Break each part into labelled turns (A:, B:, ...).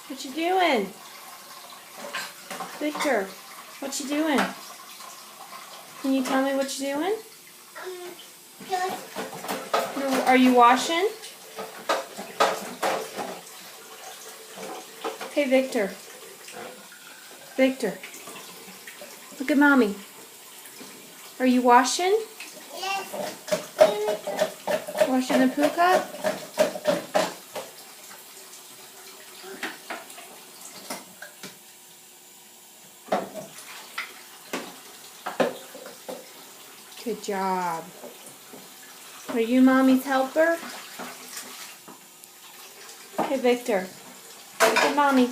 A: What you doing? Victor, what you doing? Can you tell me what you're doing? Are you washing? Hey, Victor. Victor, look at Mommy. Are you washing?
B: Yes.
A: Washing the poo cup? Good job. Are you Mommy's helper? Hey, Victor. Look at Mommy.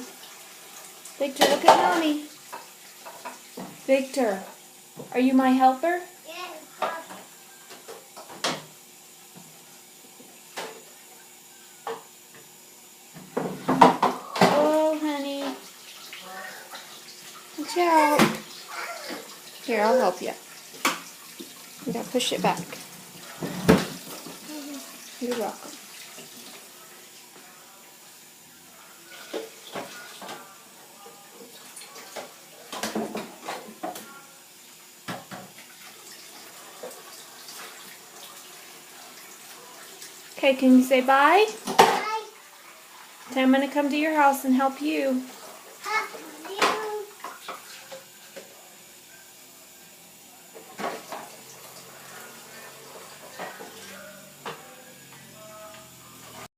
A: Victor, look at Mommy. Victor, are you my helper?
B: Yes.
A: Oh, honey. Watch out. Here, I'll help you. You gotta push it back. You're welcome. Okay, can you say bye?
B: Bye.
A: I'm gonna come to your house and help you.
B: Huh?